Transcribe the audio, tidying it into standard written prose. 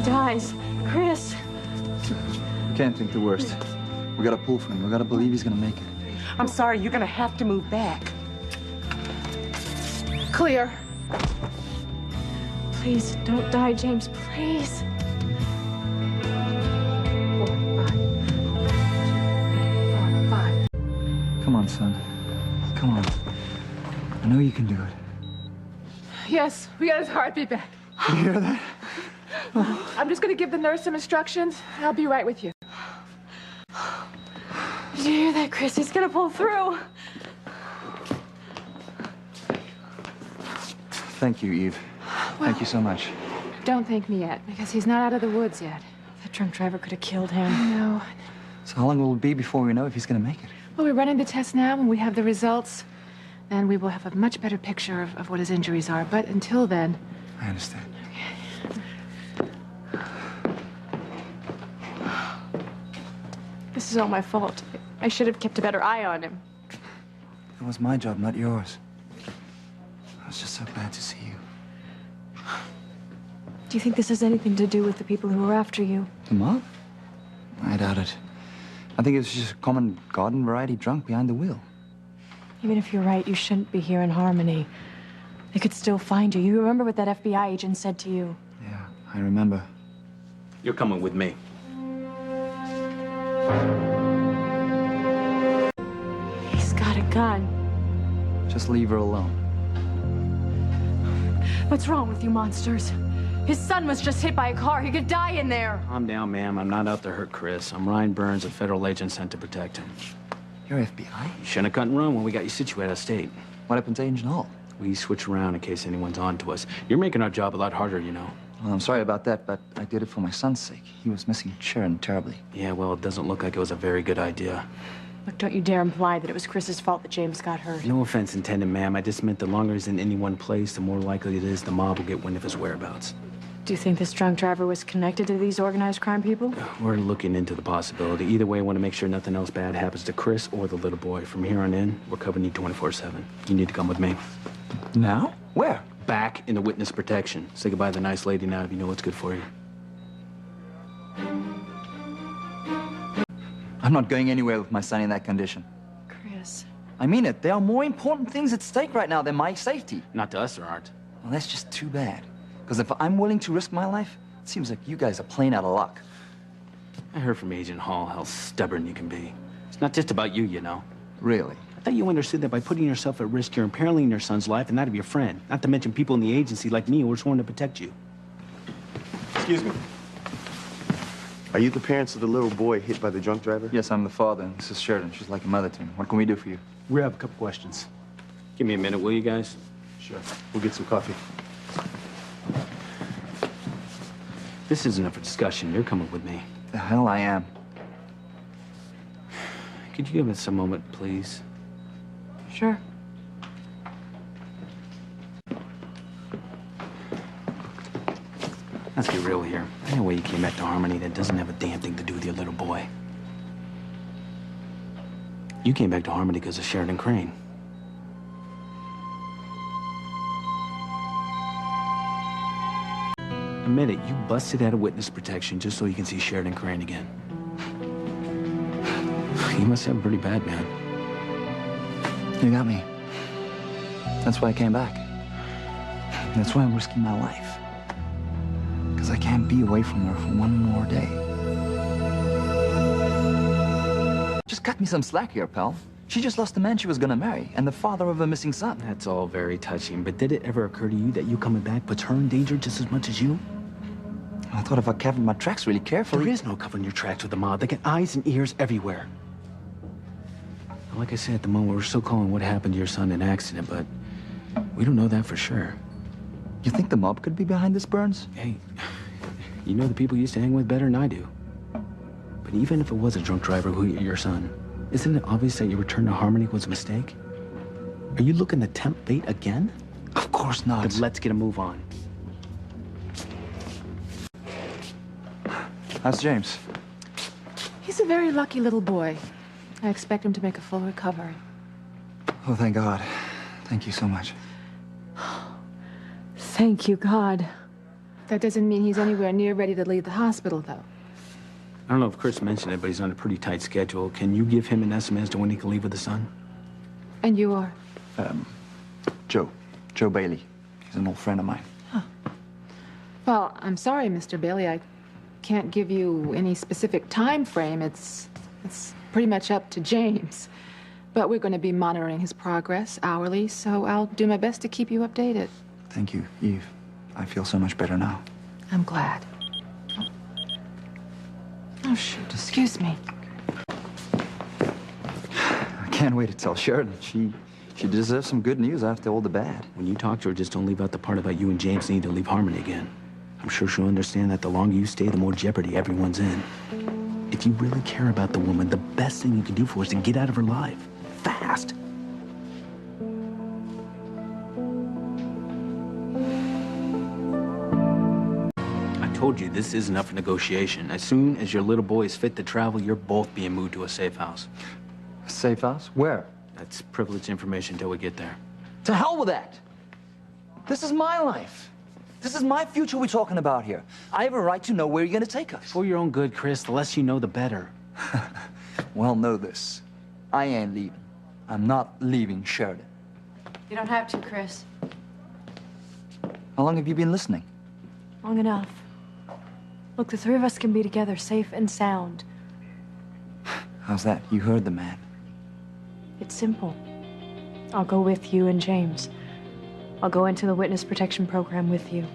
dies, Chris. We can't think the worst. We gotta pull for him. We gotta believe he's gonna make it. I'm sorry, you're gonna have to move back. Clear. Please, don't die, James, please. 4, 5. 4, 5. Come on, son. Come on. I know you can do it. Yes, we got his heartbeat back. You hear that? I'm just gonna give the nurse some instructions. I'll be right with you. Did you hear that, Chris? He's gonna pull through. Thank you, Eve. Thank you so much. Don't thank me yet, because he's not out of the woods yet. The drunk driver could have killed him. No. So how long will it be before we know if he's gonna make it? Well, we're running the test now. When we have the results, then we will have a much better picture of what his injuries are. But until then... I understand. This is all my fault. I should have kept a better eye on him. It was my job, not yours. I was just so glad to see you. Do you think this has anything to do with the people who were after you? The mob? I doubt it. I think it was just a common garden variety drunk behind the wheel. Even if you're right, you shouldn't be here in Harmony. They could still find you. You remember what that FBI agent said to you? Yeah, I remember. You're coming with me. He's got a gun. Just leave her alone. What's wrong with you monsters? His son was just hit by a car. He could die in there. Calm down, ma'am. I'm not out to hurt Chris. I'm Ryan Burns, a federal agent sent to protect him. You're FBI? You shouldn't have cut and run when we got you situated out of state. What happened to Agent Hall? We switch around in case anyone's on to us. You're making our job a lot harder, you know. Well, I'm sorry about that, but I did it for my son's sake. He was missing Sheridan terribly. Yeah, well, it doesn't look like it was a very good idea. Look, don't you dare imply that it was Chris's fault that James got hurt. No offense intended, ma'am. I just meant the longer he's in any one place, the more likely it is the mob will get wind of his whereabouts. Do you think this drunk driver was connected to these organized crime people? We're looking into the possibility. Either way, I want to make sure nothing else bad happens to Chris or the little boy. From here on in, we're covering you 24/7. You need to come with me. Now? Where? Back in the witness protection. Say goodbye to the nice lady now if you know what's good for you. I'm not going anywhere with my son in that condition. Chris. I mean it. There are more important things at stake right now than my safety. Not to us, there aren't. Well, that's just too bad. Because if I'm willing to risk my life, it seems like you guys are playing out of luck. I heard from Agent Hall how stubborn you can be. It's not just about you, you know. Really? I thought you understood that by putting yourself at risk, you're imperiling your son's life and that of your friend. Not to mention people in the agency like me who are sworn to protect you. Excuse me. Are you the parents of the little boy hit by the drunk driver? Yes, I'm the father, and this is Sheridan. She's like a mother to me. What can we do for you? We have a couple questions. Give me a minute, will you guys? Sure. We'll get some coffee. This isn't up for discussion. You're coming with me. The hell I am. Could you give us a moment, please? Sure. Let's get real here. I know why you came back to Harmony. That doesn't have a damn thing to do with your little boy. You came back to Harmony because of Sheridan Crane. Admit it, you busted out of witness protection just so you can see Sheridan Crane again. You must have him pretty bad, man. You got me. That's why I came back. That's why I'm risking my life. Because I can't be away from her for one more day. Just cut me some slack here, pal. She just lost the man she was gonna marry and the father of a missing son. That's all very touching, but did it ever occur to you that you coming back puts her in danger just as much as you? I thought if I covered my tracks really carefully... There is no covering your tracks with the mob. They get eyes and ears everywhere. Like I said, at the moment, we're still calling what happened to your son an accident, but we don't know that for sure. You think the mob could be behind this, Burns? Hey, you know the people you used to hang with better than I do. But even if it was a drunk driver who hit your son, isn't it obvious that your return to Harmony was a mistake? Are you looking to tempt fate again? Of course not. Then let's get a move on. How's James? He's a very lucky little boy. I expect him to make a full recovery. Oh, thank God. Thank you so much. Thank you, God. That doesn't mean he's anywhere near ready to leave the hospital, though. I don't know if Chris mentioned it, but he's on a pretty tight schedule. Can you give him an estimate as to when he can leave with the son? And you are? Joe Bailey. He's an old friend of mine. Well, I'm sorry, Mr. Bailey. I can't give you any specific time frame. It's pretty much up to James. But we're going to be monitoring his progress hourly, so I'll do my best to keep you updated. Thank you, Eve. I feel so much better now. I'm glad. Oh, shoot. Excuse me. I can't wait to tell Sheridan. She deserves some good news after all the bad. When you talk to her, just don't leave out the part about you and James need to leave Harmony again. I'm sure she'll understand that the longer you stay, the more jeopardy everyone's in. If you really care about the woman, the best thing you can do for her is to get out of her life. Fast. I told you, this isn't up for negotiation. As soon as your little boy is fit to travel, you're both being moved to a safe house. Safe house? Where? That's privileged information till we get there. To hell with that! This is my life. This is my future we're talking about here. I have a right to know where you're gonna take us. For your own good, Chris, the less you know, the better. Well, know this. I ain't leaving. I'm not leaving Sheridan. You don't have to, Chris. How long have you been listening? Long enough. Look, the three of us can be together, safe and sound. How's that? You heard the man. It's simple. I'll go with you and James. I'll go into the witness protection program with you.